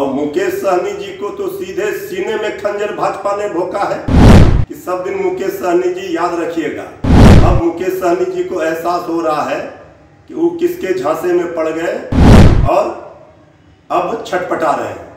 और मुकेश सहनी जी को तो सीधे सीने में खंजर भाजपा ने भोंका है कि सब दिन मुकेश सहनी जी याद रखिएगा। अब मुकेश सहनी जी को एहसास हो रहा है कि वो किसके झांसे में पड़ गए और अब छटपटा रहे हैं।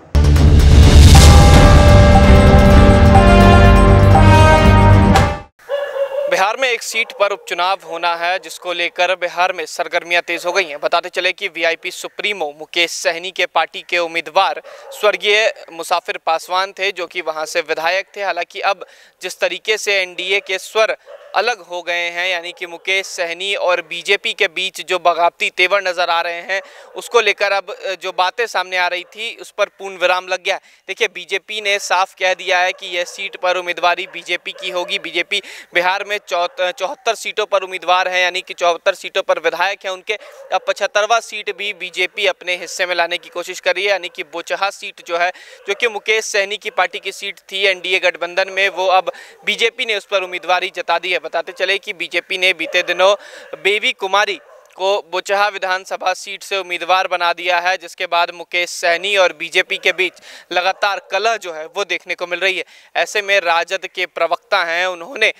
बिहार में एक सीट पर उपचुनाव होना है, जिसको लेकर बिहार में सरगर्मियां तेज हो गई हैं। बताते चले कि वीआईपी सुप्रीमो मुकेश सहनी के पार्टी के उम्मीदवार स्वर्गीय मुसाफिर पासवान थे, जो कि वहां से विधायक थे। हालांकि अब जिस तरीके से एनडीए के स्वर अलग हो गए हैं, यानी कि मुकेश सहनी और बीजेपी के बीच जो बगावती तेवर नजर आ रहे हैं, उसको लेकर अब जो बातें सामने आ रही थी उस पर पूर्ण विराम लग गया। देखिए, बीजेपी ने साफ कह दिया है कि यह सीट पर उम्मीदवारी बीजेपी की होगी। बीजेपी बिहार में 74 सीटों पर उम्मीदवार है, यानी कि 74 सीटों पर विधायक हैं उनके। अब 75वां सीट भी बीजेपी अपने हिस्से में लाने की कोशिश कर रही है, यानी कि बोचहा सीट जो है, जो कि मुकेश सहनी की पार्टी की सीट थी एनडीए गठबंधन में, वो अब बीजेपी ने उस पर उम्मीदवारी जता दी है। बताते चले कि बीजेपी ने बीते दिनों बेबी कुमारी को बोचहा विधानसभा सीट से उम्मीदवार बना दिया है, जिसके बाद मुकेश सहनी और बीजेपी के बीच लगातार कलह जो है वो देखने को मिल रही है। ऐसे में राजद के प्रवक्ता हैं, उन्होंने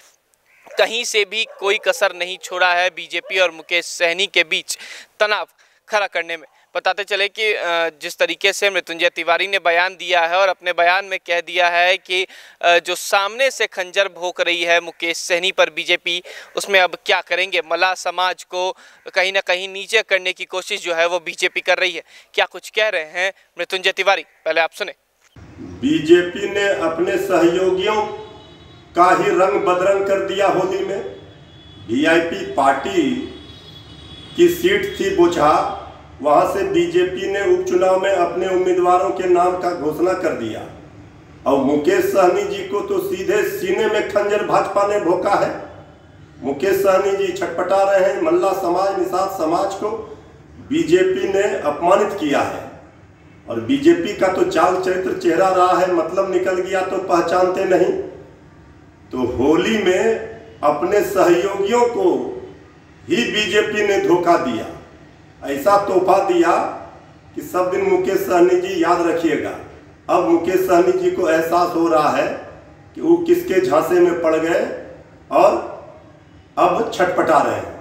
कहीं से भी कोई कसर नहीं छोड़ा है बीजेपी और मुकेश सहनी के बीच तनाव खड़ा करने में। बताते चले कि जिस तरीके से मृत्युंजय तिवारी ने बयान दिया है और अपने बयान में कह दिया है कि जो सामने से खंजर भोंक रही है मुकेश सहनी पर बीजेपी, उसमें अब क्या करेंगे। मल्लाह समाज को कहीं ना कहीं नीचे करने की कोशिश जो है वो बीजेपी कर रही है। क्या कुछ कह रहे हैं मृत्युंजय तिवारी, पहले आप सुने। बीजेपी ने अपने सहयोगियों का ही रंग बदरंग कर दिया होली में। वीआईपी पार्टी की सीट थी बोचहा, वहां से बीजेपी ने उपचुनाव में अपने उम्मीदवारों के नाम का घोषणा कर दिया और मुकेश सहनी जी को तो सीधे सीने में खंजर भाजपा ने भोंका है। मुकेश सहनी जी छटपटा रहे हैं। मल्लाह समाज, निषाद समाज को बीजेपी ने अपमानित किया है और बीजेपी का तो चाल चरित्र चेहरा रहा है, मतलब निकल गया तो पहचानते नहीं। तो होली में अपने सहयोगियों को ही बीजेपी ने धोखा दिया, ऐसा तोहफा दिया कि सब दिन मुकेश सहनी जी याद रखिएगा। अब मुकेश सहनी जी को एहसास हो रहा है कि वो किसके झांसे में पड़ गए और अब छटपटा रहे हैं।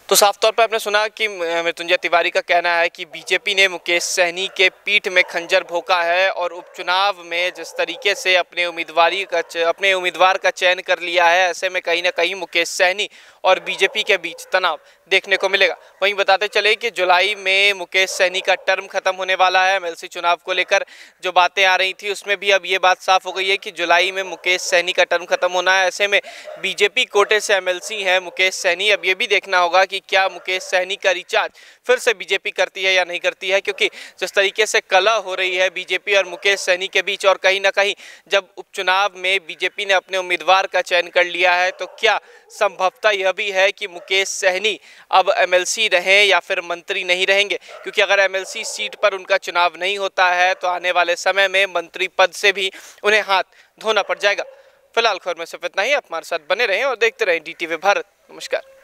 तो साफ तौर पर आपने सुना कि मृत्युंजय तिवारी का कहना है कि बीजेपी ने मुकेश सहनी के पीठ में खंजर भोंका है और उपचुनाव में जिस तरीके से अपने उम्मीदवार का चयन कर लिया है, ऐसे में कहीं ना कहीं मुकेश सहनी और बीजेपी के बीच तनाव देखने को मिलेगा। वहीं बताते चले कि जुलाई में मुकेश सहनी का टर्म खत्म होने वाला है। एमएलसी चुनाव को लेकर जो बातें आ रही थी उसमें भी अब ये बात साफ हो गई है कि जुलाई में मुकेश सहनी का टर्म खत्म होना है। ऐसे में बीजेपी कोटे से एमएलसी हैं मुकेश सहनी। अब ये भी देखना होगा कि क्या मुकेश सहनी का रिचार्ज फिर से बीजेपी करती है या नहीं करती है, क्योंकि जिस तरीके से कलह हो रही है बीजेपी और मुकेश सहनी के बीच, और कहीं ना कहीं जब उपचुनाव में बीजेपी ने अपने उम्मीदवार का चयन कर लिया है, तो क्या संभवतः यह भी है कि मुकेश सहनी अब एमएलसी रहें या फिर मंत्री नहीं रहेंगे, क्योंकि अगर एमएलसी सीट पर उनका चुनाव नहीं होता है तो आने वाले समय में मंत्री पद से भी उन्हें हाथ धोना पड़ जाएगा। फिलहाल खबर में सिर्फ इतना ही। आप हमारे साथ बने रहें और देखते रहें DTV भारत। नमस्कार।